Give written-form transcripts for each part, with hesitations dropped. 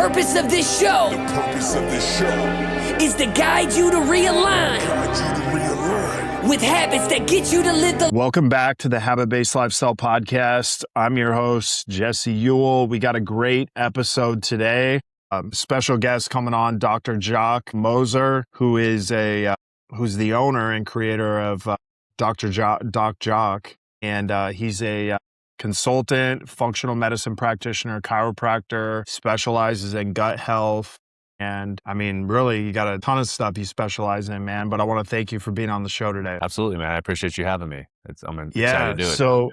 purpose of this show is to guide you to realign with habits that get you to live the... Welcome back to the Habit-Based Lifestyle Podcast. I'm your host, Jesse Ewell. We got a great episode today. Special guest coming on, Dr. Jock Moser, who is who's the owner and creator of Doc Jock. And he's a consultant, functional medicine practitioner, chiropractor, specializes in gut health. And I mean, really, you got a ton of stuff you specialize in, man. But I want to thank you for being on the show today. Absolutely, man. I appreciate you having me. I'm excited to do it. So,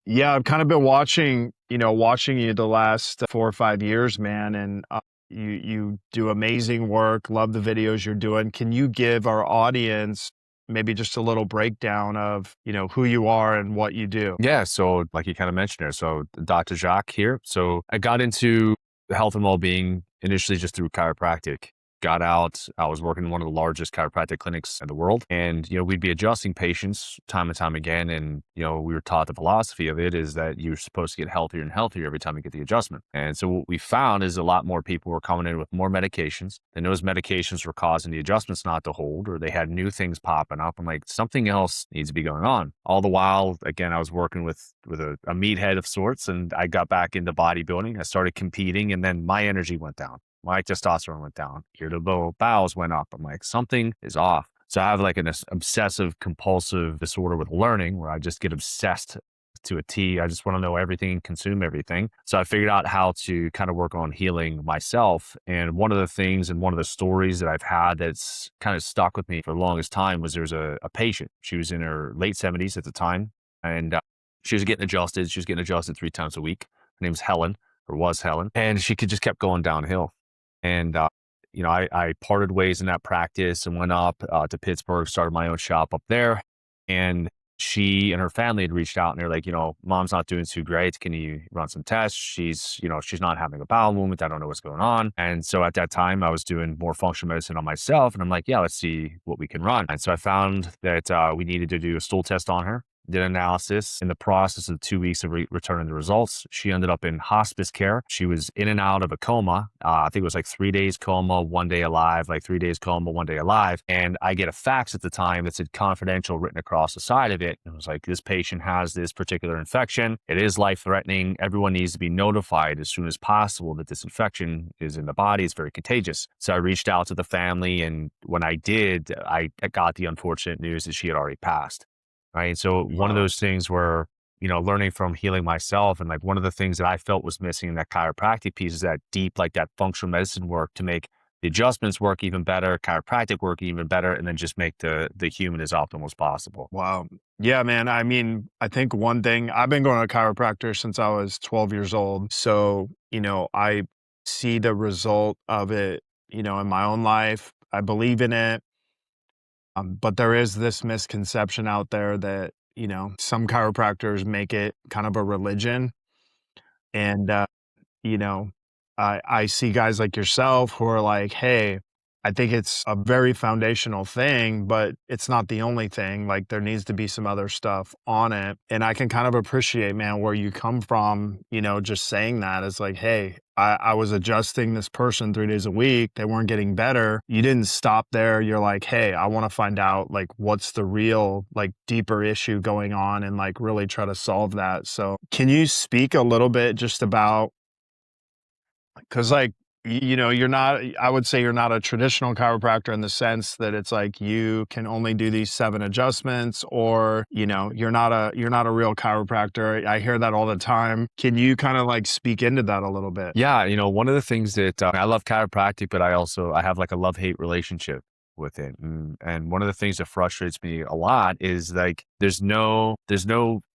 I've kind of been watching you the last 4 or 5 years, man. And you do amazing work. Love the videos you're doing. Can you give our audience maybe just a little breakdown of, who you are and what you do? Yeah. So like you kind of mentioned there, so Dr. Jock here. So I got into health and well-being initially just through chiropractic. Got out, I was working in one of the largest chiropractic clinics in the world. And, we'd be adjusting patients time and time again. And, we were taught the philosophy of it is that you're supposed to get healthier and healthier every time you get the adjustment. And so what we found is a lot more people were coming in with more medications. And those medications were causing the adjustments not to hold, or they had new things popping up. I'm like, something else needs to be going on. All the while, again, I was working with a meathead of sorts, and I got back into bodybuilding. I started competing, and then my energy went down. My testosterone went down, irritable bowels went up. I'm like, something is off. So I have like an obsessive compulsive disorder with learning where I just get obsessed to a T. I just want to know everything and consume everything. So I figured out how to kind of work on healing myself. And one of the things and one of the stories that I've had that's kind of stuck with me for the longest time was there's a patient. She was in her late 70s at the time. And she was getting adjusted. She was getting adjusted 3 times a week. Her name's Helen, or was Helen. And she just kept going downhill. And, I parted ways in that practice and went up to Pittsburgh, started my own shop up there. And she and her family had reached out and they're like, mom's not doing too great. Can you run some tests? She's not having a bowel movement. I don't know what's going on. And so at that time I was doing more functional medicine on myself. And I'm like, yeah, let's see what we can run. And so I found that we needed to do a stool test on her. Did analysis. In the process of 2 weeks of returning the results, she ended up in hospice care. She was in and out of a coma. I think it was like 3 days coma, 1 day alive, like 3 days coma, 1 day alive. And I get a fax at the time that said confidential written across the side of it. It was like, this patient has this particular infection. It is life-threatening. Everyone needs to be notified as soon as possible that this infection is in the body. It's very contagious. So I reached out to the family. And when I did, I got the unfortunate news that she had already passed. Right. So one of those things where, learning from healing myself, and like one of the things that I felt was missing in that chiropractic piece is that deep, like that functional medicine work to make the adjustments work even better, chiropractic work even better, and then just make the human as optimal as possible. Wow. Yeah, man. I mean, I think one thing, I've been going to a chiropractor since I was 12 years old. So, I see the result of it, in my own life. I believe in it. But there is this misconception out there that, some chiropractors make it kind of a religion. And, I see guys like yourself who are like, hey, I think it's a very foundational thing, but it's not the only thing. Like there needs to be some other stuff on it. And I can kind of appreciate, man, where you come from, just saying that is like, hey, I was adjusting this person 3 days a week. They weren't getting better. You didn't stop there. You're like, hey, I want to find out like what's the real, like deeper issue going on and like really try to solve that. So can you speak a little bit just about, because like, you're not, I would say you're not a traditional chiropractor in the sense that it's like you can only do these 7 adjustments, or, you're not a real chiropractor. I hear that all the time. Can you kind of like speak into that a little bit? Yeah. One of the things that I love chiropractic, but I have like a love-hate relationship with it. And one of the things that frustrates me a lot is like, there's no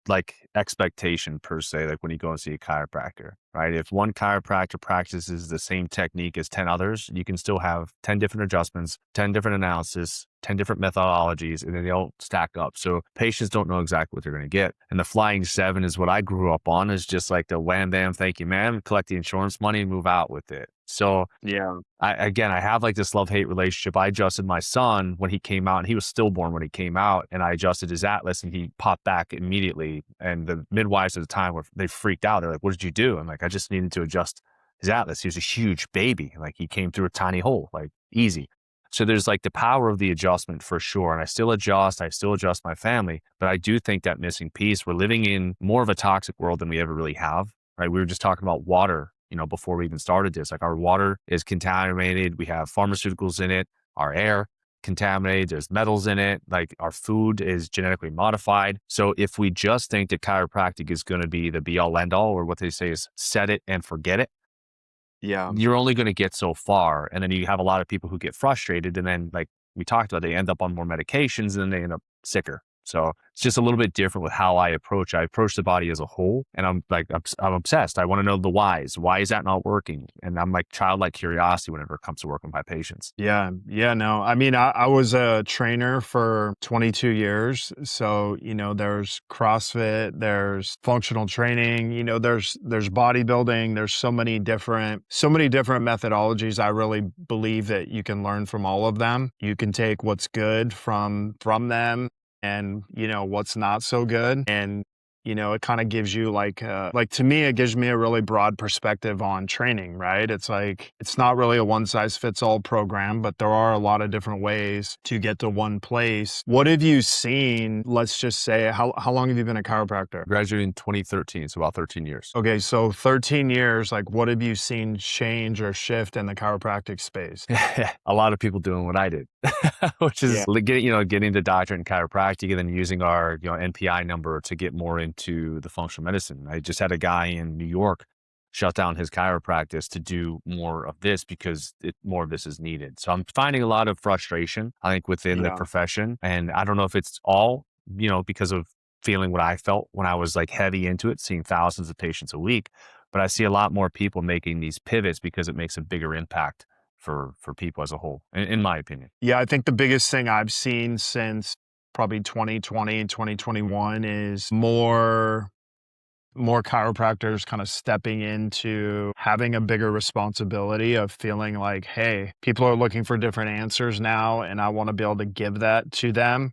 like expectation per se, like when you go and see a chiropractor, right? If one chiropractor practices the same technique as 10 others, you can still have 10 different adjustments, 10 different analysis, 10 different methodologies, and then they all stack up. So patients don't know exactly what they're going to get. And the flying 7 is what I grew up on, is just like the wham, bam, thank you, ma'am, collect the insurance money and move out with it. So yeah, I have like this love-hate relationship. I adjusted my son when he came out, and he was stillborn when he came out, and I adjusted his atlas and he popped back immediately. And the midwives at the time they freaked out. They're like, what did you do? I'm like, I just needed to adjust his atlas. He was a huge baby. Like he came through a tiny hole, like easy. So there's like the power of the adjustment for sure. And I still adjust my family, but I do think that missing piece, we're living in more of a toxic world than we ever really have, right? We were just talking about water, before we even started this. Like our water is contaminated. We have pharmaceuticals in it, our air contaminated, there's metals in it, like our food is genetically modified. So if we just think that chiropractic is going to be the be all end all, or what they say is set it and forget it, Yeah. you're only going to get so far. And then you have a lot of people who get frustrated, and then like we talked about, they end up on more medications and then they end up sicker. So it's just a little bit different with how I approach the body as a whole. And I'm obsessed. I want to know the whys. Why is that not working? And I'm like childlike curiosity whenever it comes to working with my patients. Yeah. Yeah. No, I mean, I was a trainer for 22 years. So, there's CrossFit, there's functional training, there's bodybuilding, there's so many different methodologies. I really believe that you can learn from all of them. You can take what's good from them, and what's not so good, and it kind of gives you like to me, it gives me a really broad perspective on training, right? It's like, it's not really a one size fits all program, but there are a lot of different ways to get to one place. What have you seen? Let's just say, how long have you been a chiropractor? Graduated in 2013, so about 13 years. Okay, so 13 years, like what have you seen change or shift in the chiropractic space? A lot of people doing what I did, which is getting the doctorate in chiropractic and then using our NPI number to get more into the functional medicine. I just had a guy in New York shut down his chiropractic to do more of this because more of this is needed. So I'm finding a lot of frustration, I think, within the profession. And I don't know if it's all, because of feeling what I felt when I was like heavy into it, seeing thousands of patients a week. But I see a lot more people making these pivots because it makes a bigger impact for people as a whole, in my opinion. Yeah, I think the biggest thing I've seen since probably 2020 and 2021 is more chiropractors kind of stepping into having a bigger responsibility of feeling like, hey, people are looking for different answers now, and I want to be able to give that to them.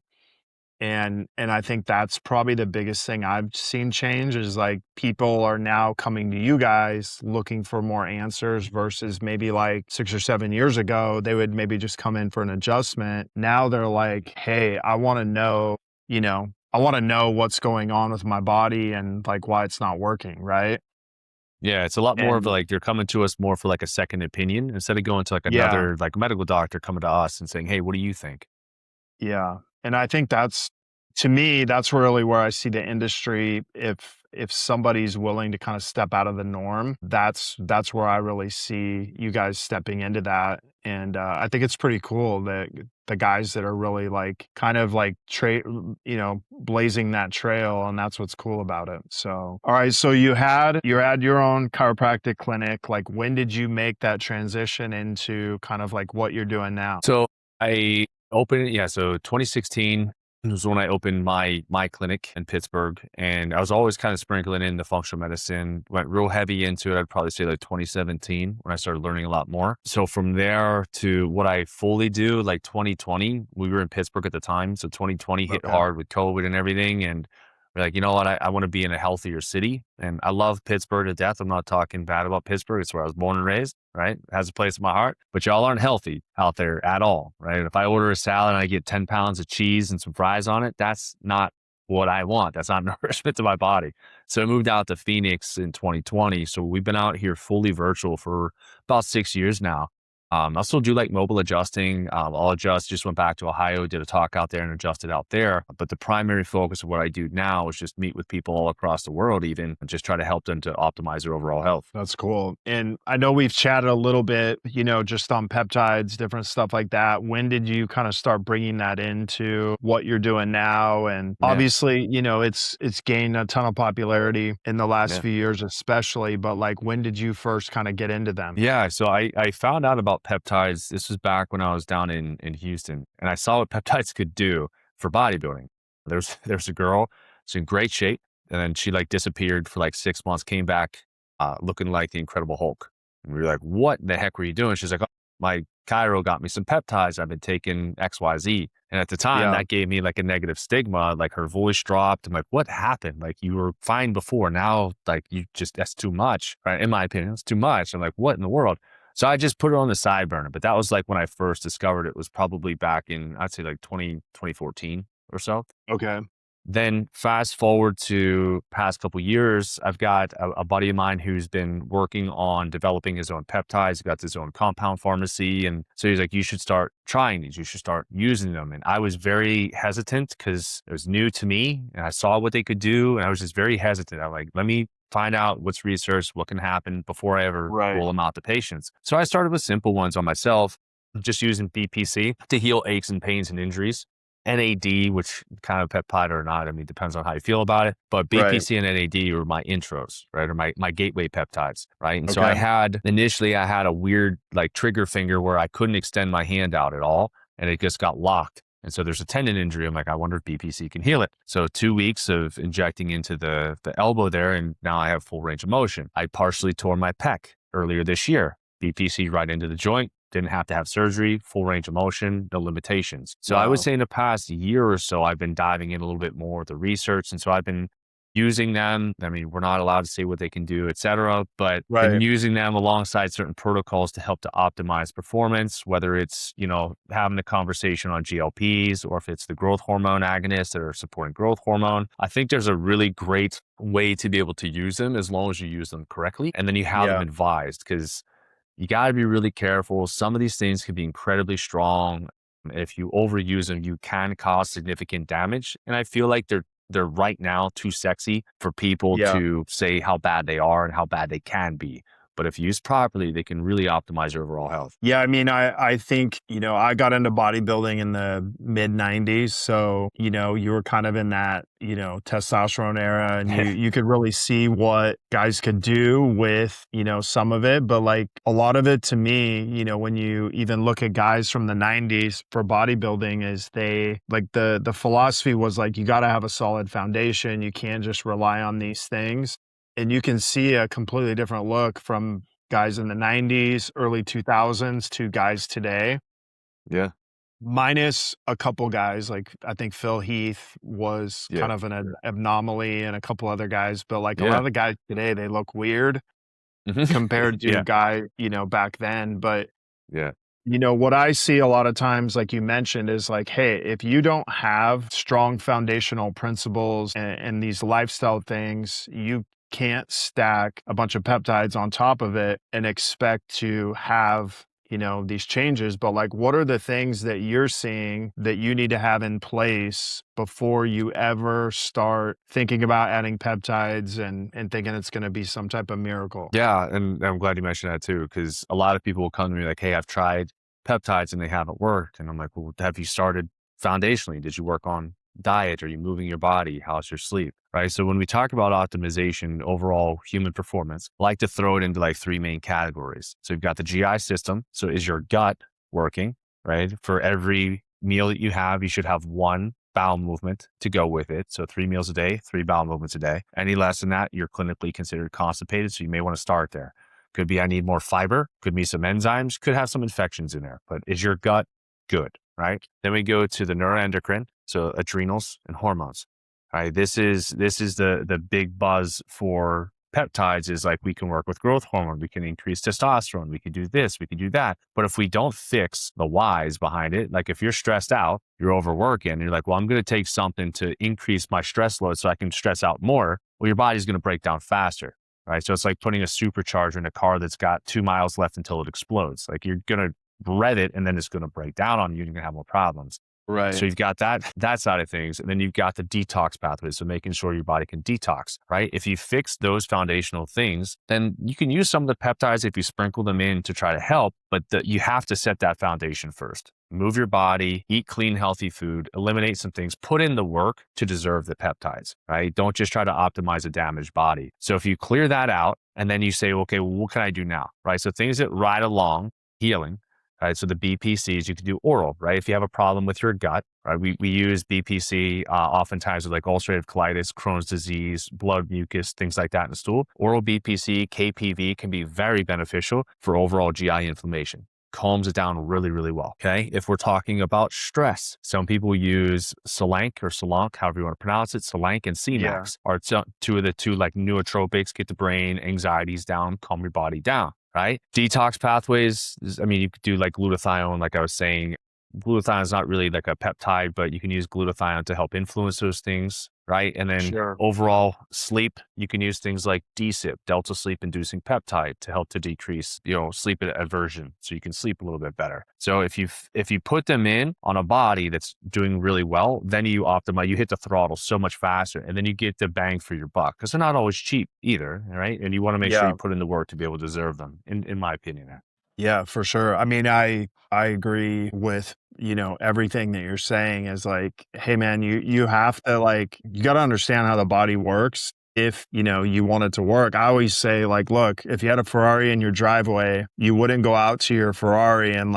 And I think that's probably the biggest thing I've seen change is like people are now coming to you guys looking for more answers versus maybe like 6 or 7 years ago, they would maybe just come in for an adjustment. Now they're like, hey, I want to know, what's going on with my body and like why it's not working, right? Yeah, it's a lot more of like they're coming to us more for like a second opinion instead of going to like another like medical doctor coming to us and saying, hey, what do you think? Yeah. And I think to me, that's really where I see the industry. If somebody's willing to kind of step out of the norm, that's where I really see you guys stepping into that. And I think it's pretty cool that the guys that are really like kind of like blazing that trail, and that's what's cool about it. So, all right. So you had your own chiropractic clinic. Like, when did you make that transition into kind of like what you're doing now? So I opened, so 2016 was when I opened my clinic in Pittsburgh, and I was always kind of sprinkling in the functional medicine, went real heavy into it. I'd probably say like 2017 when I started learning a lot more. So from there to what I fully do, like 2020, we were in Pittsburgh at the time. So 2020 hit hard with COVID and everything. And we're like, you know what? I want to be in a healthier city. And I love Pittsburgh to death. I'm not talking bad about Pittsburgh. It's where I was born and raised, right? It has a place in my heart. But y'all aren't healthy out there at all, right? If I order a salad and I get 10 pounds of cheese and some fries on it, that's not what I want. That's not nourishment to my body. So I moved out to Phoenix in 2020. So we've been out here fully virtual for about 6 years now. I'll still do like mobile adjusting. I'll adjust, just went back to Ohio, did a talk out there and adjusted out there. But the primary focus of what I do now is just meet with people all across the world, even, and just try to help them to optimize their overall health. That's cool. And I know we've chatted a little bit, just on peptides, different stuff like that. When did you kind of start bringing that into what you're doing now? And obviously, it's gained a ton of popularity in the last few years, especially, but like, when did you first kind of get into them? Yeah. So I found out about peptides. This was back when I was down in Houston, and I saw what peptides could do for bodybuilding. There's a girl, she's in great shape, and then she like disappeared for like 6 months, came back looking like the Incredible Hulk. And we were like, what the heck were you doing? She's like, oh, my chiro got me some peptides. I've been taking XYZ. And at the time, Yeah. that gave me like a negative stigma. Like her voice dropped. I'm like, what happened? Like you were fine before. Now, like you just, that's too much. Right? In my opinion, it's too much. I'm like, what in the world? So I just put it on the side burner. But that was like when I first discovered it was probably back in, I'd say like 2014 or so. Okay. Then fast forward to past couple years, I've got a buddy of mine who's been working on developing his own peptides. He got his own compound pharmacy. And so he's like, you should start trying these. You should start using them. And I was very hesitant because it was new to me and I saw what they could do. And I was just very hesitant. I'm like, let me find out what's research, what can happen before I ever roll them out to patients. So I started with simple ones on myself, just using BPC to heal aches and pains and injuries. NAD, which kind of peptide or not, I mean, depends on how you feel about it. But BPC and NAD were my intros, right? Or my gateway peptides, right? And so initially I had a weird like trigger finger where I couldn't extend my hand out at all. And it just got locked. And so there's a tendon injury. I'm like, I wonder if BPC can heal it. So 2 weeks of injecting into the elbow there. And now I have full range of motion. I partially tore my pec earlier this year. BPC right into the joint. Didn't have to have surgery, full range of motion, no limitations. So I would say in the past year or so, I've been diving in a little bit more with the research. And so I've been using them. I mean, we're not allowed to say what they can do, et cetera, but been using them alongside certain protocols to help to optimize performance, whether it's, you know, having a conversation on GLPs or if it's the growth hormone agonists that are supporting growth hormone. I think there's a really great way to be able to use them as long as you use them correctly. And then you have them advised because you got to be really careful. Some of these things can be incredibly strong. If you overuse them, you can cause significant damage. And I feel like they're right now too sexy for people to say how bad they are and how bad they can be. But if used properly, they can really optimize your overall health. Yeah, I mean, I think, you know, I got into bodybuilding in the mid 90s. So, you know, you were kind of in that, you know, testosterone era and you could really see what guys could do with, you know, some of it. But like a lot of it to me, you know, when you even look at guys from the 90s for bodybuilding is they like the philosophy was like, you got to have a solid foundation. You can't just rely on these things. And you can see a completely different look from guys in the 90s, early 2000s to guys today. Yeah. Minus a couple guys, like I think Phil Heath was kind of an anomaly and a couple other guys. But like a lot of the guys today, they look weird compared to a guy, you know, back then. But you know, what I see a lot of times, like you mentioned, is like, hey, if you don't have strong foundational principles and these lifestyle things, you can't stack a bunch of peptides on top of it and expect to have, you know, these changes. But like, what are the things that you're seeing that you need to have in place before you ever start thinking about adding peptides and thinking it's going to be some type of miracle? Yeah. And I'm glad you mentioned that too, because a lot of people will come to me like, hey, I've tried peptides and they haven't worked. And I'm like, well, have you started foundationally? Did you work on diet? Are you moving your body? How's your sleep? Right. So when we talk about optimization, overall human performance, I like to throw it into like three main categories. So you've got the GI system. So is your gut working? Right. For every meal that you have, you should have one bowel movement to go with it. So 3 meals a day, 3 bowel movements a day. Any less than that, you're clinically considered constipated. So you may want to start there. Could be, I need more fiber, could be some enzymes, could have some infections in there, but is your gut good? Right. Then we go to the neuroendocrine. So adrenals and hormones. Right. This is the big buzz for peptides is like, we can work with growth hormone. We can increase testosterone. We can do this, we can do that. But if we don't fix the whys behind it, like if you're stressed out, you're overworking and you're like, well, I'm going to take something to increase my stress load so I can stress out more. Well, your body's going to break down faster. Right. So it's like putting a supercharger in a car that's got 2 miles left until it explodes. Like you're going to rev it and then it's going to break down on you and you're going to have more problems. Right. So you've got that side of things. And then you've got the detox pathways. So making sure your body can detox, right? If you fix those foundational things, then you can use some of the peptides if you sprinkle them in to try to help, but you have to set that foundation first. Move your body, eat clean, healthy food, eliminate some things, put in the work to deserve the peptides, right? Don't just try to optimize a damaged body. So if you clear that out and then you say, okay, well, what can I do now, right? So things that ride along healing. Right, so the BPCs, you can do oral, right? If you have a problem with your gut, right? We use BPC oftentimes with like ulcerative colitis, Crohn's disease, blood mucus, things like that in the stool. Oral BPC, KPV can be very beneficial for overall GI inflammation. calms it down really, really well. Okay. If we're talking about stress, some people use Selank or Selank, however you want to pronounce it. Selank and C-Max are two of the two like nootropics, get the brain anxieties down, calm your body down. Right. Detox pathways. I mean, you could do like glutathione, like I was saying. Glutathione is not really like a peptide, but you can use glutathione to help influence those things, right? And then overall sleep, you can use things like DSIP, delta sleep inducing peptide, to help to decrease, sleep aversion, so you can sleep a little bit better. So if you put them in on a body that's doing really well, then you optimize, you hit the throttle so much faster, and then you get the bang for your buck, because they're not always cheap either, right? And you want to make sure you put in the work to be able to deserve them, in my opinion. Yeah, for sure. I mean, I agree with, everything that you're saying is like, hey man, you have to you got to understand how the body works. If, you want it to work. I always say like, look, if you had a Ferrari in your driveway, you wouldn't go out to your Ferrari and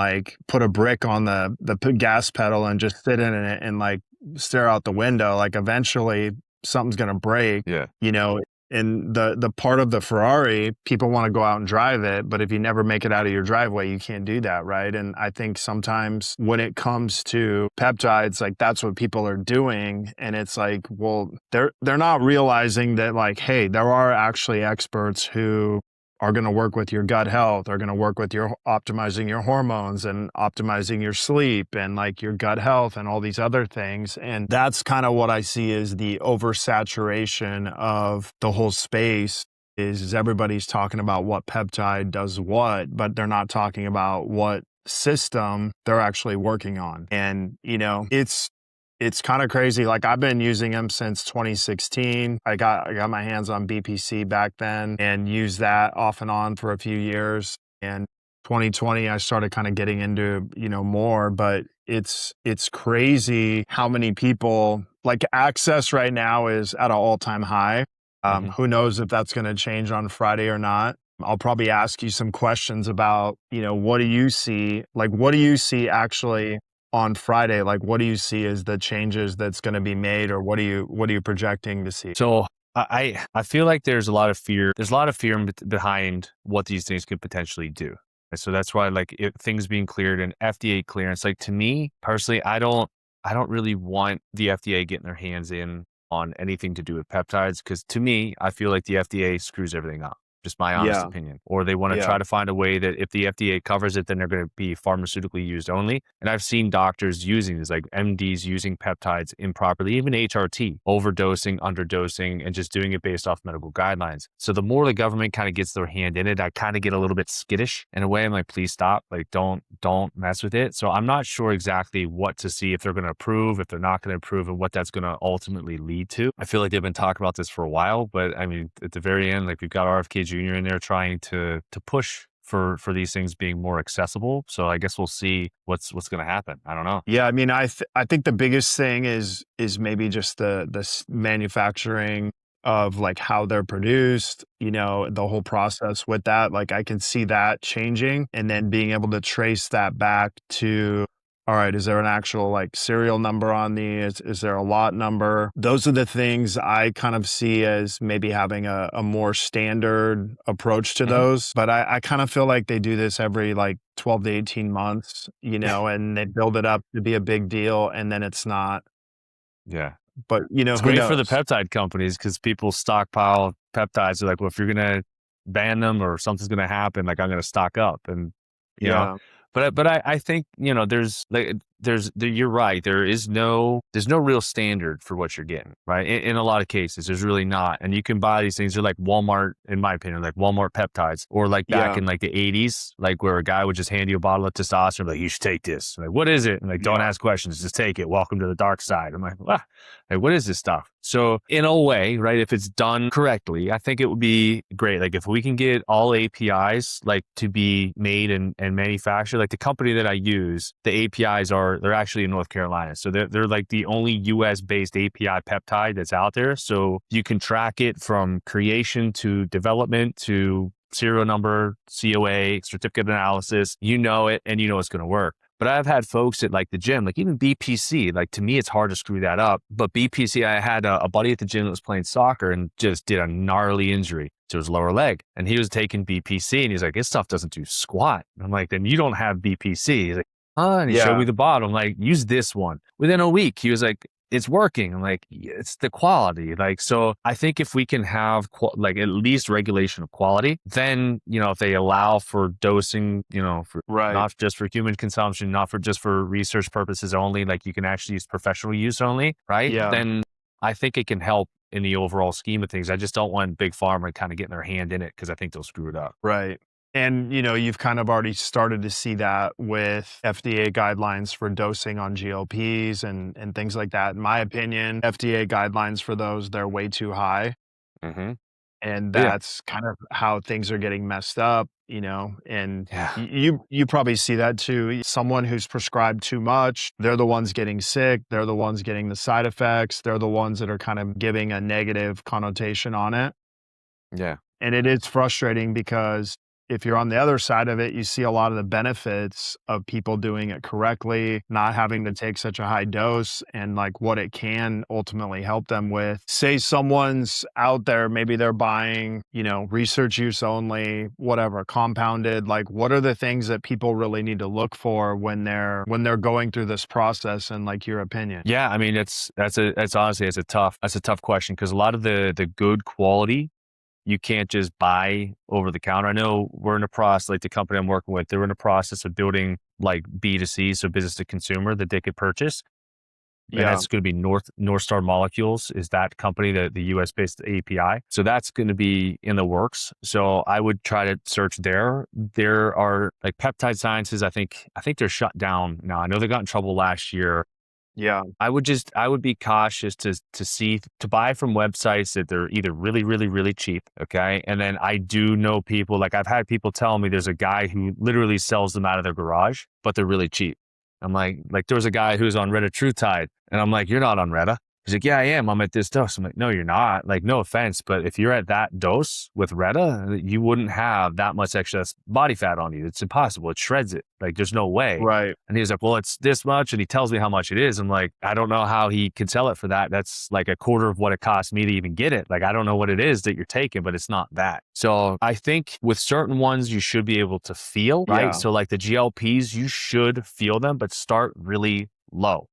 put a brick on the gas pedal and just sit in it and stare out the window. Like eventually something's going to break. Yeah. And the part of the Ferrari, people want to go out and drive it, but if you never make it out of your driveway, you can't do that, right? And I think sometimes when it comes to peptides, that's what people are doing, and it's like, well, they're not realizing that hey, there are actually experts who are going to work with your gut health, are going to work with your optimizing your hormones and optimizing your sleep and your gut health and all these other things. And that's kind of what I see is the oversaturation of the whole space is everybody's talking about what peptide does what, but they're not talking about what system they're actually working on. And, it's kind of crazy. I've been using them since 2016. I got my hands on BPC back then and used that off and on for a few years. And 2020, I started kind of getting into, more, but it's crazy how many people access right now is at an all-time high. Who knows if that's going to change on Friday or not. I'll probably ask you some questions about, what do you see? What do you see actually on Friday? What do you see as the changes that's going to be made, or what are you projecting to see? So I feel like there's a lot of fear. There's a lot of fear behind what these things could potentially do. And so that's why things being cleared and FDA clearance, to me personally, I don't really want the FDA getting their hands in on anything to do with peptides, because to me, I feel like the FDA screws everything up. Just my honest opinion. Or they want to try to find a way that if the FDA covers it, then they're going to be pharmaceutically used only. And I've seen doctors using this, MDs using peptides improperly, even HRT, overdosing, underdosing, and just doing it based off medical guidelines. So the more the government kind of gets their hand in it, I kind of get a little bit skittish in a way. I'm like, please stop. Don't mess with it. So I'm not sure exactly what to see, if they're going to approve, if they're not going to approve, and what that's going to ultimately lead to. I feel like they've been talking about this for a while, but I mean, at the very end, we've got RFK Jr. in there trying to push for these things being more accessible. So I guess we'll see what's going to happen. I don't know. Yeah, I mean, I think the biggest thing is maybe just the manufacturing of how they're produced, the whole process with that. I can see that changing, and then being able to trace that back to, all right, is there an actual serial number on these? Is there a lot number? Those are the things I kind of see as maybe having a more standard approach to those. But I kind of feel like they do this every 12 to 18 months, and they build it up to be a big deal, and then it's not. Yeah. But, it's great for the peptide companies, because people stockpile peptides. They're like, well, if you're going to ban them or something's going to happen, I'm going to stock up. And, you know. But I think, you're right. There's no real standard for what you're getting, right? In a lot of cases, there's really not. And you can buy these things. They're like Walmart, in my opinion, like Walmart peptides, or back in the 80s, where a guy would just hand you a bottle of testosterone, you should take this. What is it? And don't ask questions, just take it. Welcome to the dark side. I'm like, what is this stuff? So in a way, right, if it's done correctly, I think it would be great. If we can get all APIs to be made and manufactured, the company that I use, the APIs they're actually in North Carolina. So they're the only US based API peptide that's out there. So you can track it from creation to development to serial number, COA, certificate analysis, it, and it's going to work. But I've had folks at the gym, even BPC, to me, it's hard to screw that up. But BPC, I had a buddy at the gym that was playing soccer and just did a gnarly injury. to his lower leg. And he was taking BPC and he's like, this stuff doesn't do squat. And I'm like, then you don't have BPC. He's like, huh? And he showed me the bottle. I'm like, use this one. Within a week, he was like, it's working. I'm like, it's the quality. Like, so I think if we can have like at least regulation of quality, then, you know, if they allow for dosing, you know, for not just for human consumption, not for just for research purposes only, like you can actually use professional use only, right? Yeah. Then I think it can help in the overall scheme of things. I just don't want big pharma kind of getting their hand in it because I think they'll screw it up. Right. And, you know, you've kind of already started to see that with FDA guidelines for dosing on GLPs and things like that. In my opinion, FDA guidelines for those, they're way too high. And that's kind of how things are getting messed up, you know, and you probably see that too. Someone who's prescribed too much, they're the ones getting sick. They're the ones getting the side effects. They're the ones that are kind of giving a negative connotation on it. Yeah. And it is frustrating because if you're on the other side of it, you see a lot of the benefits of people doing it correctly, not having to take such a high dose and like what it can ultimately help them with. Say someone's out there, maybe they're buying, you know, research use only, whatever, compounded. Like what are the things that people really need to look for when they're going through this process, in like your opinion? Yeah, I mean, that's honestly, it's a tough question because a lot of the good quality you can't just buy over the counter. I know we're in a process, like the company I'm working with, they're in a process of building like B2C, so business to consumer, that they could purchase. And that's going to be North Star Molecules is that company, the US based API. So that's going to be in the works. So I would try to search there. There are like Peptide Sciences. I think they're shut down now. I know they got in trouble last year. Yeah. I would be cautious to buy from websites that they're either really, really, really cheap. Okay. And then I do know people, like I've had people tell me there's a guy who literally sells them out of their garage, but they're really cheap. I'm like there was a guy who's on Reddit True Tide. And I'm like, you're not on Reddit. He's like, yeah, I am. I'm at this dose. I'm like, no, you're not. Like, no offense, but if you're at that dose with Retta, you wouldn't have that much excess body fat on you. It's impossible. It shreds it. Like, there's no way. Right. And he's like, well, it's this much. And he tells me how much it is. I'm like, I don't know how he can sell it for that. That's like a quarter of what it cost me to even get it. Like, I don't know what it is that you're taking, but it's not that. So I think with certain ones, you should be able to feel, right? Yeah. So like the GLPs, you should feel them, but start really low.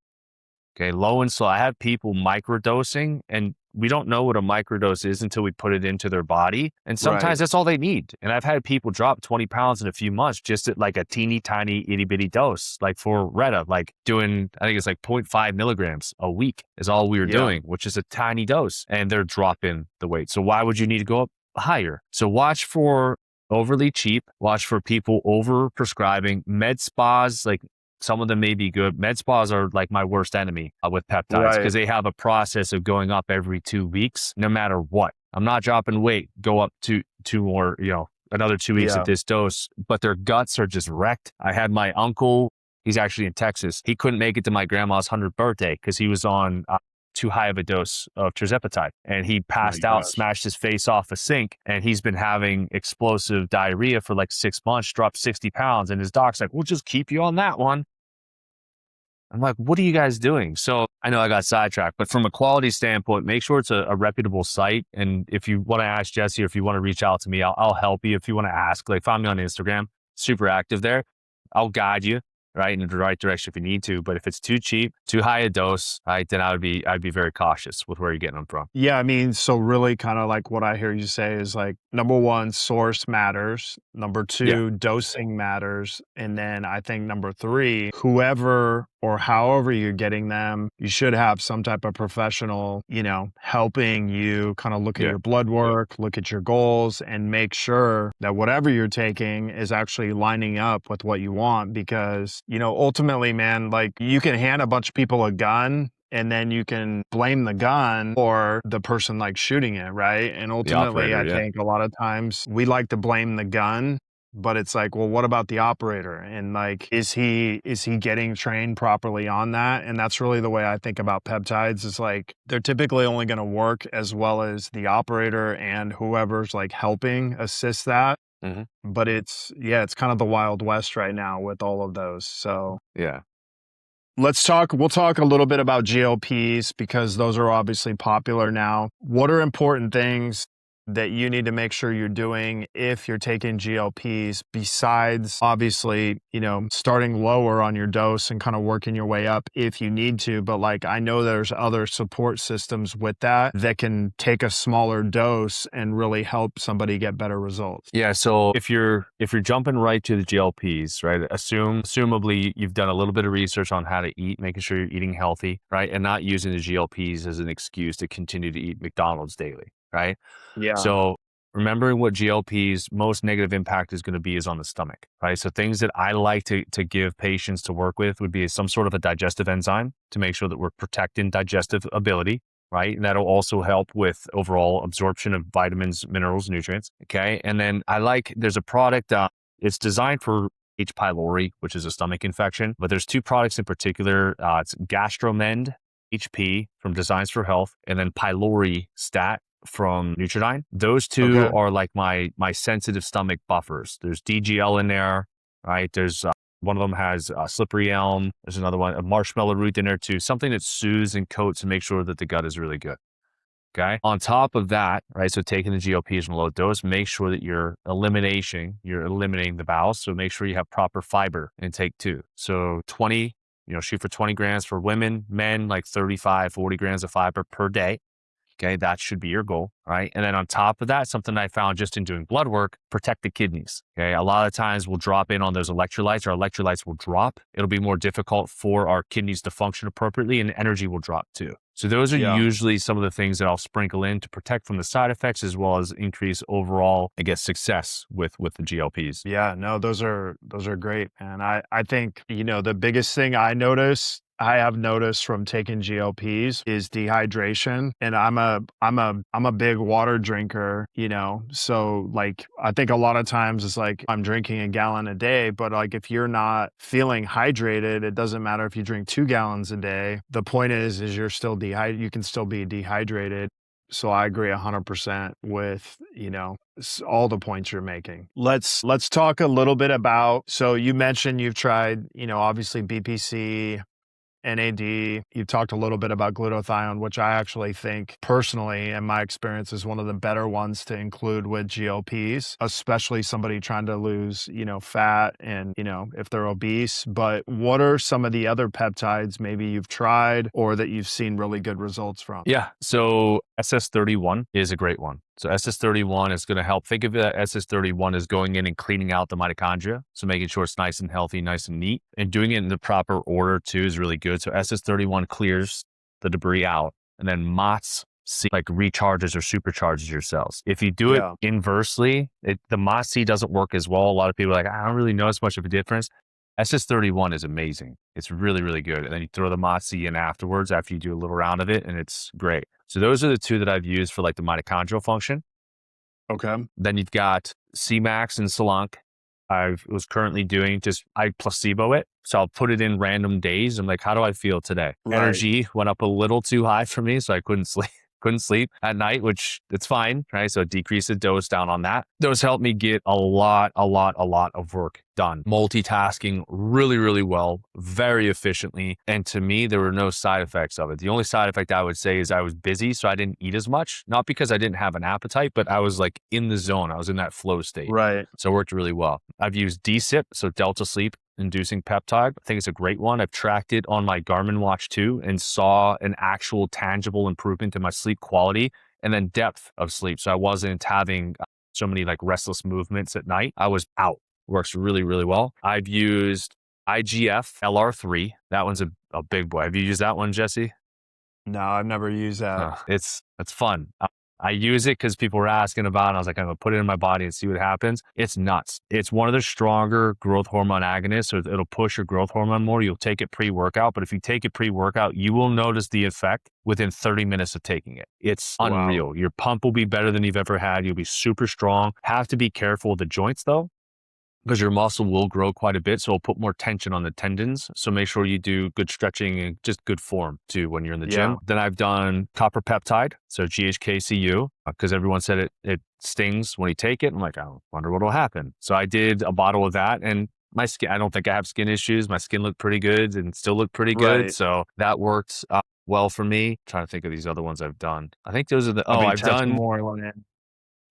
Okay, low and slow. I have people microdosing, and we don't know what a microdose is until we put it into their body. And sometimes that's all they need. And I've had people drop 20 pounds in a few months just at like a teeny tiny itty bitty dose, like for Retta, like doing, I think it's like 0.5 milligrams a week is all we were doing, which is a tiny dose. And they're dropping the weight. So why would you need to go up higher? So watch for overly cheap, watch for people over prescribing med spas, like some of them may be good. Med spas are like my worst enemy with peptides because they have a process of going up every 2 weeks, no matter what. I'm not dropping weight, go up two more, another 2 weeks at this dose, but their guts are just wrecked. I had my uncle, he's actually in Texas. He couldn't make it to my grandma's 100th birthday because he was on too high of a dose of tirzepatide, and he passed out, smashed his face off a sink, and he's been having explosive diarrhea for like 6 months, dropped 60 pounds, and his doc's like, we'll just keep you on that one. I'm like, what are you guys doing? So I know I got sidetracked, but from a quality standpoint, make sure it's a reputable site. And if you want to ask Jesse, or if you want to reach out to me, I'll help you. If you want to ask, like find me on Instagram, super active there. I'll guide you right in the right direction if you need to. But if it's too cheap, too high a dose, right, then I'd be very cautious with where you're getting them from. Yeah, I mean, so really kind of like what I hear you say is like, number one, source matters. Number two, dosing matters. And then I think number three, whoever or however you're getting them, you should have some type of professional, helping you kind of look at your blood work, look at your goals, and make sure that whatever you're taking is actually lining up with what you want. Because, ultimately, man, like you can hand a bunch of people a gun and then you can blame the gun or the person like shooting it, right? And ultimately, I think a lot of times we like to blame the gun, but it's like, well, what about the operator? And like, is he getting trained properly on that? And that's really the way I think about peptides is like, they're typically only going to work as well as the operator and whoever's like helping assist that. But it's kind of the Wild West right now with all of those. So we'll talk a little bit about GLPs because those are obviously popular now. What are important things that you need to make sure you're doing if you're taking GLPs, besides obviously, starting lower on your dose and kind of working your way up if you need to? But like, I know there's other support systems with that can take a smaller dose and really help somebody get better results. Yeah. So if you're jumping right to the GLPs, right, assumably you've done a little bit of research on how to eat, making sure you're eating healthy, right, and not using the GLPs as an excuse to continue to eat McDonald's daily, right? Yeah. So remembering what GLPs most negative impact is going to be is on the stomach, right? So things that I like to give patients to work with would be some sort of a digestive enzyme to make sure that we're protecting digestive ability, right? And that'll also help with overall absorption of vitamins, minerals, nutrients. Okay. And then there's a product, it's designed for H. pylori, which is a stomach infection, but there's two products in particular. It's Gastromend HP from Designs for Health, and then Pylori Stat from Nutridyne. Those two are like my sensitive stomach buffers. There's DGL in there, right? There's one of them has slippery elm. There's another one, a marshmallow root in there too. Something that soothes and coats and makes sure that the gut is really good. Okay. On top of that, right? So taking the GLPs in a low dose, make sure that you're eliminating the bowels. So make sure you have proper fiber intake too. So shoot for 20 grams for women, men, like 35, 40 grams of fiber per day. Okay, that should be your goal, right? And then on top of that, something I found just in doing blood work, protect the kidneys. Okay, a lot of times we'll drop in on those electrolytes. Our electrolytes will drop. It'll be more difficult for our kidneys to function appropriately, and energy will drop too. So those are usually some of the things that I'll sprinkle in to protect from the side effects, as well as increase overall, success with the GLPs. Yeah, no, those are great, man. I think, the biggest thing I have noticed from taking GLPs is dehydration. And I'm a big water drinker, so like, I think a lot of times it's like I'm drinking a gallon a day, but like, if you're not feeling hydrated, it doesn't matter if you drink 2 gallons a day. The point is you're still you can still be dehydrated. So I agree 100% with, all the points you're making. Let's talk a little bit about, so you mentioned you've tried, obviously BPC, NAD. You talked a little bit about glutathione, which I actually think personally, in my experience, is one of the better ones to include with GLPs, especially somebody trying to lose, fat and, if they're obese. But what are some of the other peptides maybe you've tried or that you've seen really good results from? Yeah. So SS31 is a great one. So SS31 is going to help. Think of it, SS31 as going in and cleaning out the mitochondria. So making sure it's nice and healthy, nice and neat, and doing it in the proper order too is really good. So SS31 clears the debris out, and then MOTS like recharges or supercharges your cells. If you do it inversely, the MOTS doesn't work as well. A lot of people are like, I don't really notice much of a difference. SS31 is amazing. It's really, really good. And then you throw the MOTS in afterwards after you do a little round of it, and it's great. So those are the two that I've used for like the mitochondrial function. Okay. Then you've got CMAX and Solank. I was currently doing I placebo it. So I'll put it in random days. I'm like, how do I feel today? Right. Energy went up a little too high for me, so I couldn't sleep at night, which it's fine, right? So decrease the dose down on that. Those helped me get a lot of work done. Multitasking really, really well, very efficiently. And to me, there were no side effects of it. The only side effect I would say is I was busy, so I didn't eat as much. Not because I didn't have an appetite, but I was like in the zone. I was in that flow state. Right. So it worked really well. I've used DSIP, so Delta Sleep Inducing Peptide. I think it's a great one. I've tracked it on my Garmin watch too and saw an actual tangible improvement in my sleep quality and then depth of sleep. So I wasn't having so many like restless movements at night. I was out. Works really, really well. I've used IGF LR3. That one's a big boy. Have you used that one, Jesse? No, I've never used that. It's fun. I use it because people were asking about it. And I was like, I'm going to put it in my body and see what happens. It's nuts. It's one of the stronger growth hormone agonists. So it'll push your growth hormone more. You'll take it pre-workout. But if you take it pre-workout, you will notice the effect within 30 minutes of taking it. It's unreal. Wow. Your pump will be better than you've ever had. You'll be super strong. Have to be careful with the joints though, because your muscle will grow quite a bit. So it'll put more tension on the tendons. So make sure you do good stretching and just good form too when you're in the gym. Then I've done copper peptide, so GHKCU, because everyone said it stings when you take it. I'm like, I wonder what will happen. So I did a bottle of that, and my skin, I don't think I have skin issues. My skin looked pretty good and still looked pretty good. Right. So that worked well for me. I'm trying to think of these other ones I've done. I think those are I've done more.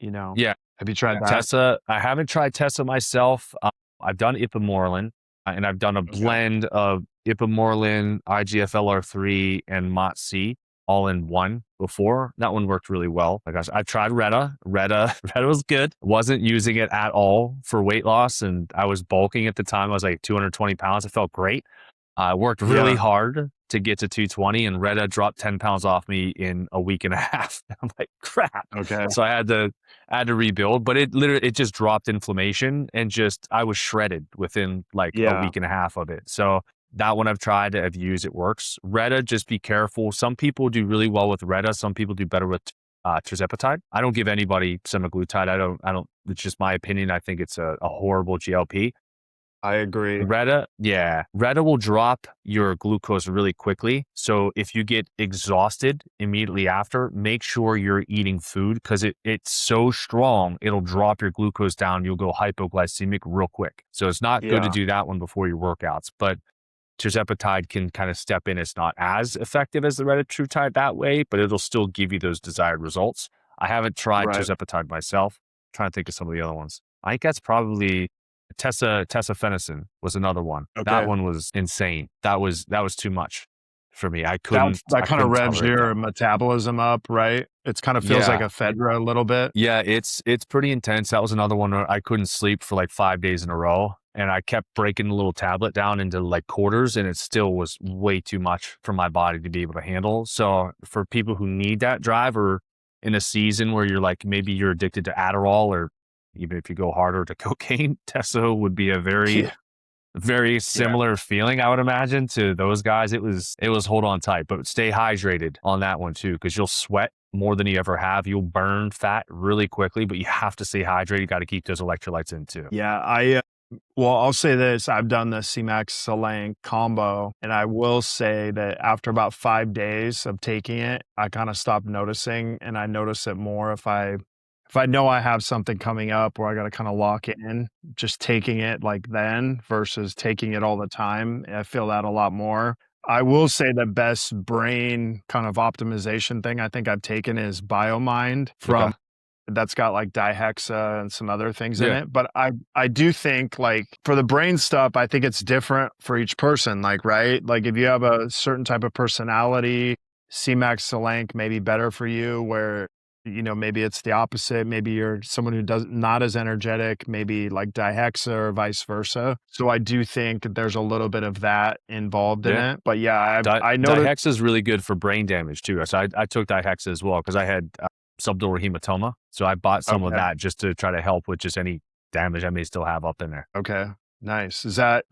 Yeah. Have you tried that? Tessa, I haven't tried Tessa myself. I've done Ipamorelin, and I've done a blend of Ipamorelin, IGF-LR3, and MOTS-C all in one before. That one worked really well. Like I tried Retta. Retta was good. Wasn't using it at all for weight loss, and I was bulking at the time. I was like 220 pounds. It felt great. I worked really hard to get to 220, and Retta dropped 10 pounds off me in a week and a half. I'm like, crap. Okay. So I had to rebuild, but it just dropped inflammation, and I was shredded within like a week and a half of it. So that one I've tried, I've used, it works. Retta, just be careful. Some people do really well with Retta. Some people do better with tirzepatide. I don't give anybody semaglutide. I don't, it's just my opinion. I think it's a horrible GLP. I agree. Retta will drop your glucose really quickly. So if you get exhausted immediately after, make sure you're eating food, because it's so strong, it'll drop your glucose down. You'll go hypoglycemic real quick. So it's not good to do that one before your workouts. But tirzepatide can kind of step in. It's not as effective as the retatrutide that way, but it'll still give you those desired results. I haven't tried tirzepatide myself. I'm trying to think of some of the other ones. I think that's probably Tessafenacin was another one. Okay. That one was insane. That was too much for me. I couldn't. That kind of revs your metabolism up, right? It kind of feels like ephedra a little bit. Yeah, it's pretty intense. That was another one where I couldn't sleep for like 5 days in a row, and I kept breaking the little tablet down into like quarters, and it still was way too much for my body to be able to handle. So for people who need that drive, or in a season where you're like, maybe you're addicted to Adderall, or even if you go harder to cocaine, Tessa would be a very similar feeling, I would imagine, to those guys. It was hold on tight, but stay hydrated on that one too, because you'll sweat more than you ever have. You'll burn fat really quickly, but you have to stay hydrated. You got to keep those electrolytes in too. Yeah, well, I'll say this. I've done the C-Max Solange combo, and I will say that after about 5 days of taking it, I kind of stopped noticing, and I notice it more if I know I have something coming up where I got to kind of lock it in, just taking it like then versus taking it all the time. I feel that a lot more. I will say the best brain kind of optimization thing I think I've taken is BioMind from that's got like dihexa and some other things in it. But I do think like for the brain stuff, I think it's different for each person. Like, right? Like if you have a certain type of personality, C-Max Solange may be better for you, where maybe it's the opposite. Maybe you're someone who not as energetic, maybe like dihexa or vice versa. So I do think there's a little bit of that involved in it. But yeah, I know dihexa is really good for brain damage too. So I took dihexa as well because I had subdural hematoma. So I bought some of that just to try to help with just any damage I may still have up in there. Okay. Nice.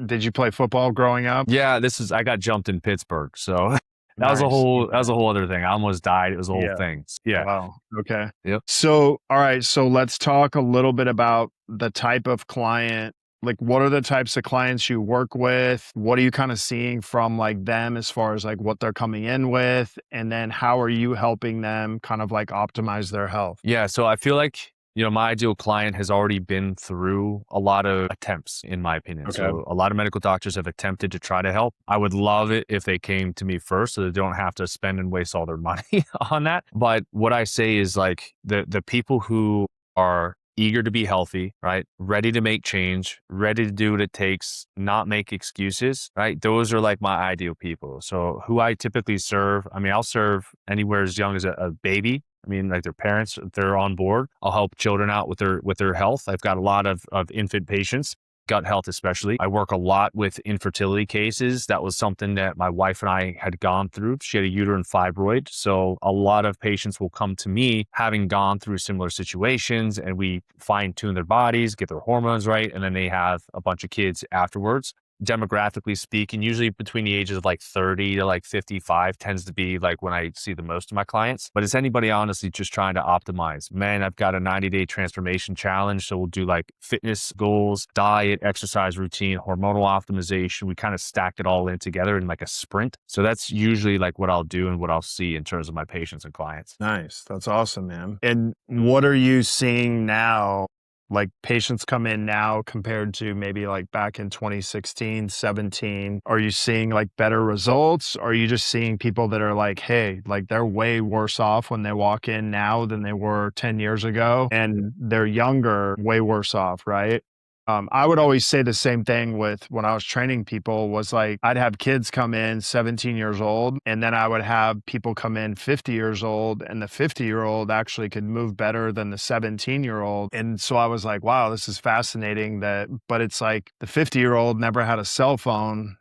Did you play football growing up? Yeah, I got jumped in Pittsburgh. So that was a whole other thing. I almost died. It was a whole thing. Yeah. Wow. Okay. Yep. So, all right. So let's talk a little bit about the type of client. Like, what are the types of clients you work with? What are you kind of seeing from like them as far as like what they're coming in with? And then how are you helping them kind of like optimize their health? Yeah. So I feel like, my ideal client has already been through a lot of attempts, in my opinion. So a lot of medical doctors have attempted to try to help. I would love it if they came to me first so they don't have to spend and waste all their money on that. But what I say is like the people who are eager to be healthy, right? Ready to make change, ready to do what it takes, not make excuses, right? Those are like my ideal people. So who I typically serve, I'll serve anywhere as young as a baby. Like their parents, if they're on board, I'll help children out with their health. I've got a lot of infant patients, gut health especially. I work a lot with infertility cases. That was something that my wife and I had gone through. She had a uterine fibroid. So a lot of patients will come to me having gone through similar situations, and we fine tune their bodies, get their hormones right, and then they have a bunch of kids afterwards. Demographically speaking, usually between the ages of like 30 to like 55 tends to be like when I see the most of my clients. But it's anybody honestly just trying to optimize. Man, I've got a 90-day transformation challenge. So we'll do like fitness goals, diet, exercise routine, hormonal optimization. We kind of stack it all in together in like a sprint. So that's usually like what I'll do and what I'll see in terms of my patients and clients. Nice. That's awesome, man. And what are you seeing now like patients come in now compared to maybe like back in 2016, 17? Are you seeing like better results? Or are you just seeing people that are like, hey, like they're way worse off when they walk in now than they were 10 years ago, and they're younger, way worse off, right? I would always say the same thing with when I was training people was like, I'd have kids come in 17 years old, and then I would have people come in 50 years old, and the 50-year-old actually could move better than the 17-year-old. And so I was like, wow, this is fascinating but it's like the 50-year-old never had a cell phone,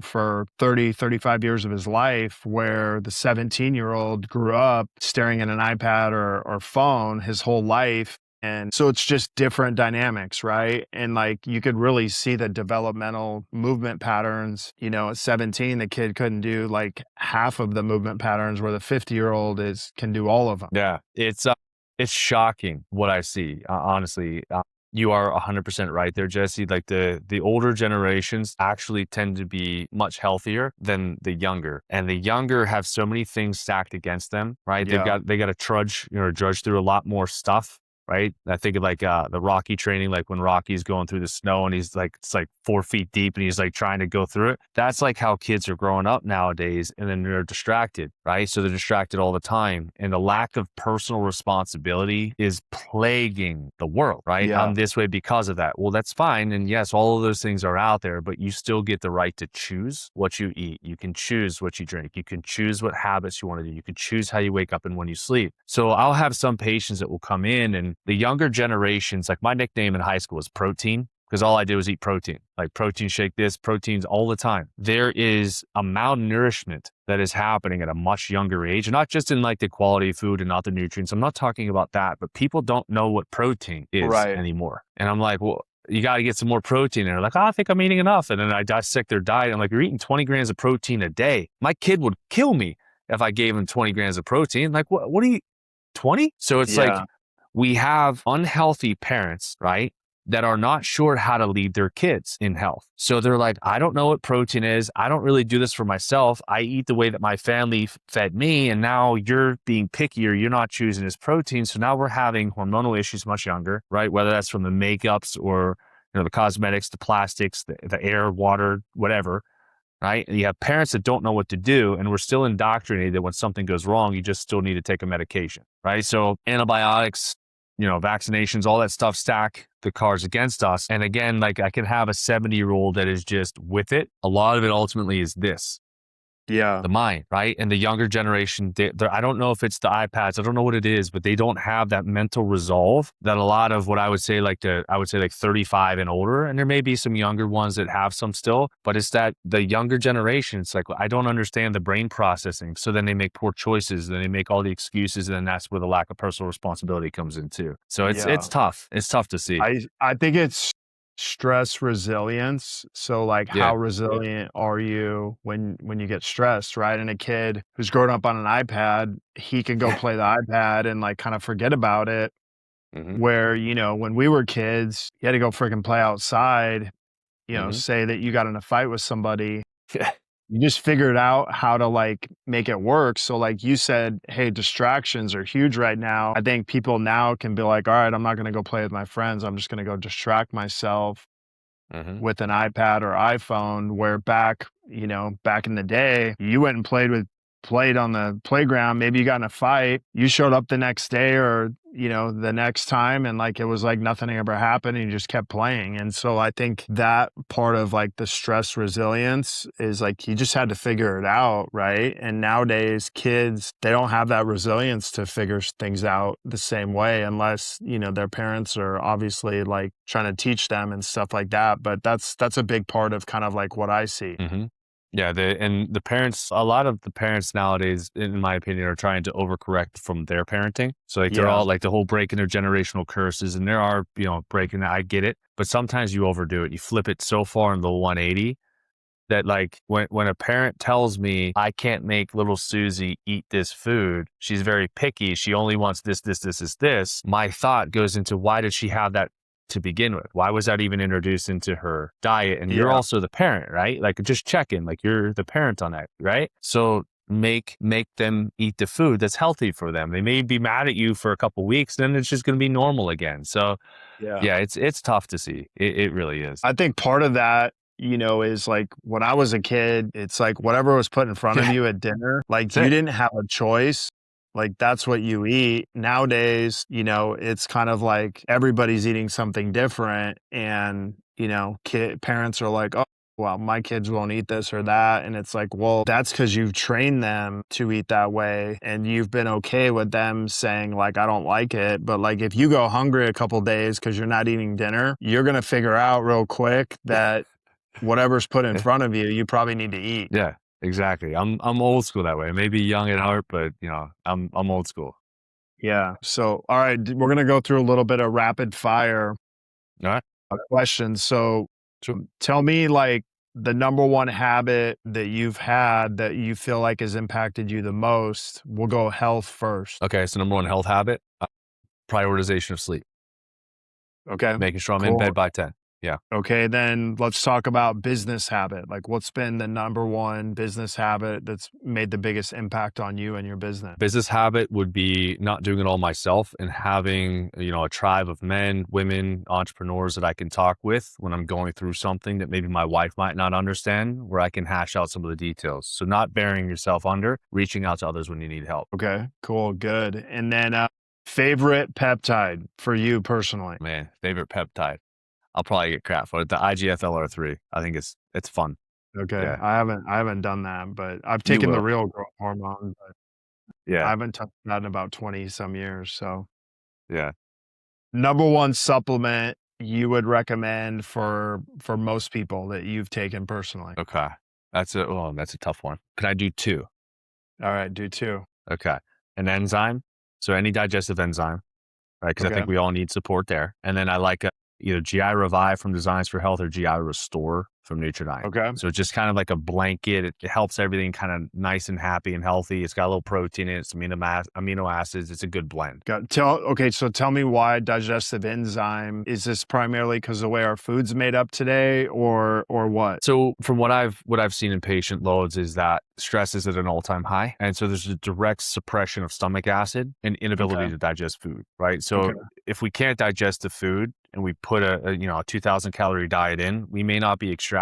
for 30, 35 years of his life, where the 17-year-old grew up staring at an iPad or phone his whole life. And so it's just different dynamics, right? And like you could really see the developmental movement patterns. At 17, the kid couldn't do like half of the movement patterns where the 50-year-old can do all of them. Yeah, it's shocking what I see, honestly. You are 100% right there, Jesse. Like the older generations actually tend to be much healthier than the younger, and the younger have so many things stacked against them, right? Yeah. They got to trudge through a lot more stuff. Right. I think of like the Rocky training, like when Rocky's going through the snow and he's like, it's like 4 feet deep and he's like trying to go through it. That's like how kids are growing up nowadays. And then they're distracted, right? So they're distracted all the time. And the lack of personal responsibility is plaguing the world, right? Yeah. I'm this way because of that. Well, that's fine. And yes, all of those things are out there, but you still get the right to choose what you eat. You can choose what you drink. You can choose what habits you want to do. You can choose how you wake up and when you sleep. So I'll have some patients that will come in, and the younger generations, like my nickname in high school was protein, because all I did was eat protein, like protein shake this, proteins all the time. There is a malnourishment that is happening at a much younger age, not just in like the quality of food and not the nutrients. I'm not talking about that, but people don't know what protein is anymore. And I'm like, well, you got to get some more protein. And they're like, I think I'm eating enough. And then I dissect their diet. I'm like, you're eating 20 grams of protein a day. My kid would kill me if I gave him 20 grams of protein. Like, what are you, 20? So it's like, we have unhealthy parents, right, that are not sure how to lead their kids in health. So they're like, I don't know what protein is. I don't really do this for myself. I eat the way that my family fed me. And now you're being pickier. You're not choosing this protein. So now we're having hormonal issues much younger, right? Whether that's from the makeups or the cosmetics, the plastics, the air, water, whatever. Right? And you have parents that don't know what to do, and we're still indoctrinated that when something goes wrong, you just still need to take a medication, right? So antibiotics, vaccinations, all that stuff stack the cards against us. And again, like I can have a 70-year-old that is just with it. A lot of it ultimately is this. Yeah. The mind, right? And the younger generation, I don't know if it's the iPads, I don't know what it is, but they don't have that mental resolve that a lot of what I would say like 35 and older. And there may be some younger ones that have some still, but it's that the younger generation, it's like, I don't understand the brain processing. So then they make poor choices, then they make all the excuses, and then that's where the lack of personal responsibility comes in too. So it's tough. It's tough to see. I think it's stress resilience. So like how resilient are you when you get stressed, right? And a kid who's growing up on an iPad, he can go play the iPad and like kind of forget about it. Where, when we were kids, you had to go freaking play outside, say that you got in a fight with somebody. You just figured out how to like make it work. So like you said, hey, distractions are huge right now. I think people now can be like, all right, I'm not going to go play with my friends. I'm just going to go distract myself with an iPad or iPhone, where back in the day, you went and played on the playground. Maybe you got in a fight, you showed up the next day or, the next time, and like, it was like nothing ever happened and you just kept playing. And so I think that part of like the stress resilience is like, you just had to figure it out. Right. And nowadays kids, they don't have that resilience to figure things out the same way unless, their parents are obviously like trying to teach them and stuff like that. But that's a big part of kind of like what I see. Yeah, the parents, a lot of the parents nowadays, in my opinion, are trying to overcorrect from their parenting. So like they're all like the whole breaking their generational curses, and there are, breaking that. I get it, but sometimes you overdo it. You flip it so far in the 180 that like when a parent tells me I can't make little Susie eat this food, she's very picky. She only wants this. My thought goes into, why did she have that to begin with? Why was that even introduced into her diet? And you're also the parent, right? Like just check in, like you're the parent on that, right? So make them eat the food that's healthy for them. They may be mad at you for a couple weeks, then it's just going to be normal again. So yeah, it's tough to see. It really is. I think part of that, is like when I was a kid, it's like whatever was put in front of you at dinner, like you didn't have a choice. Like that's what you eat. Nowadays, it's kind of like everybody's eating something different. And, parents are like, oh, well, my kids won't eat this or that. And it's like, well, that's because you've trained them to eat that way. And you've been okay with them saying like, I don't like it. But like, if you go hungry a couple days because you're not eating dinner, you're going to figure out real quick that whatever's put in front of you, you probably need to eat. Yeah, exactly. I'm old school that way. Maybe young at heart, but I'm old school. Yeah. So, all right, we're going to go through a little bit of rapid fire All right. questions. So tell me like the number one habit that you've had that you feel like has impacted you the most. We'll go health first. Okay. So number one health habit, prioritization of sleep. Okay. Making sure I'm in bed by 10. Yeah. Okay. Then let's talk about business habit. Like what's been the number one business habit that's made the biggest impact on you and your business? Business habit would be not doing it all myself and having, a tribe of men, women, entrepreneurs that I can talk with when I'm going through something that maybe my wife might not understand, where I can hash out some of the details. So not burying yourself under, reaching out to others when you need help. Okay, cool. Good. And then favorite peptide for you personally? Man, favorite peptide. I'll probably get crap for it. The IGF-LR3. I think it's fun. Okay. Yeah. I haven't done that, but I've taken the real growth hormone, but I haven't touched that in about 20 some years. So yeah. Number one supplement you would recommend for most people that you've taken personally? Okay. That's a tough one. Can I do two? All right, do two. Okay. An enzyme. So any digestive enzyme, right? Because I think we all need support there. And then I like either GI Revive from Designs for Health or GI Restore from Nutridyne. Okay. So it's just kind of like a blanket. It helps everything kind of nice and happy and healthy. It's got a little protein in it. It's amino acids. It's a good blend. So tell me why digestive enzyme. Is this primarily because of the way our food's made up today or what? So from what I've seen in patient loads is that stress is at an all-time high. And so there's a direct suppression of stomach acid and inability to digest food, right? So if we can't digest the food and we put a 2,000 calorie diet in, we may not be extracting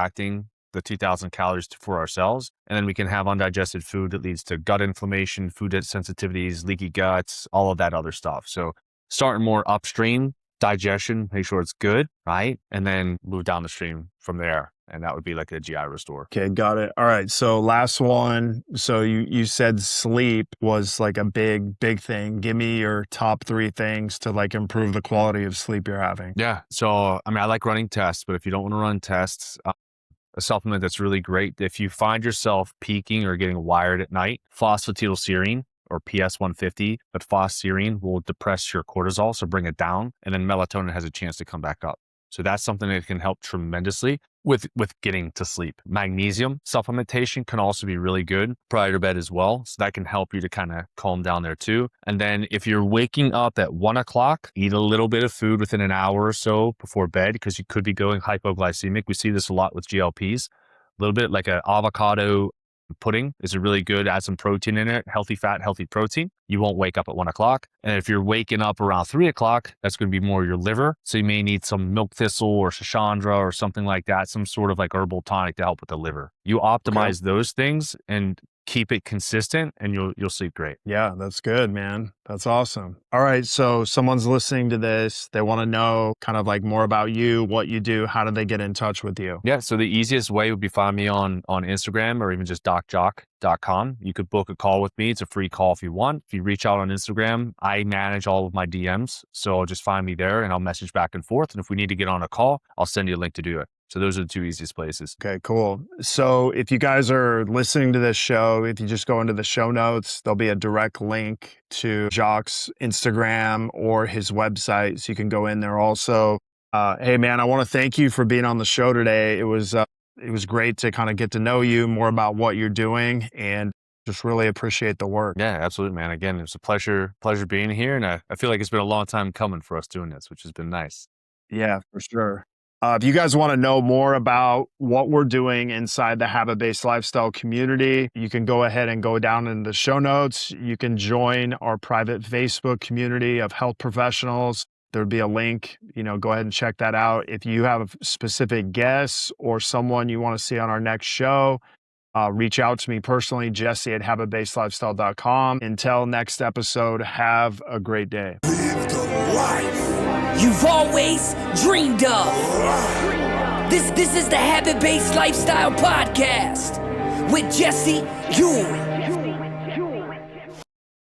the 2,000 calories for ourselves. And then we can have undigested food that leads to gut inflammation, food sensitivities, leaky guts, all of that other stuff. So starting more upstream, digestion, make sure it's good, right? And then move down the stream from there. And that would be like a GI Restore. Okay, got it. All right. So last one. So you said sleep was like a big thing. Give me your top 3 things to like improve the quality of sleep you're having. Yeah. So, I like running tests, but if you don't want to run tests, a supplement that's really great. If you find yourself peaking or getting wired at night, phosphatidylserine or PS150, but phosserine will depress your cortisol, so bring it down, and then melatonin has a chance to come back up. So that's something that can help tremendously with getting to sleep. Magnesium supplementation can also be really good prior to bed as well. So that can help you to kind of calm down there too. And then if you're waking up at 1 o'clock, eat a little bit of food within an hour or so before bed because you could be going hypoglycemic. We see this a lot with GLPs. A little bit like an avocado pudding is a really good, add some protein in it, healthy fat, healthy protein. You won't wake up at 1 o'clock. And if you're waking up around 3 o'clock, that's going to be more your liver. So you may need some milk thistle or shashandra or something like that, some sort of like herbal tonic to help with the liver. You optimize those things and keep it consistent and you'll sleep great. Yeah, that's good, man. That's awesome. All right. So someone's listening to this. They want to know kind of like more about you, what you do. How do they get in touch with you? Yeah. So the easiest way would be find me on Instagram or even just docjock.com. You could book a call with me. It's a free call if you want. If you reach out on Instagram, I manage all of my DMs. So just find me there and I'll message back and forth. And if we need to get on a call, I'll send you a link to do it. So those are the 2 easiest places. Okay, cool. So if you guys are listening to this show, if you just go into the show notes, there'll be a direct link to Jock's Instagram or his website. So you can go in there also. Hey man, I want to thank you for being on the show today. It was great to kind of get to know you more about what you're doing and just really appreciate the work. Yeah, absolutely, man. Again, it was a pleasure being here. And I feel like it's been a long time coming for us doing this, which has been nice. Yeah, for sure. If you guys want to know more about what we're doing inside the habit-based lifestyle community, you can go ahead and go down in the show notes. You can join our private Facebook community of health professionals. There'd be a link, go ahead and check that out. If you have specific guests or someone you want to see on our next show, reach out to me personally, Jesse at habitbasedlifestyle.com. Until next episode, have a great day. Live the life you've always dreamed of. This is the Habit-Based Lifestyle Podcast with Jesse Ewell.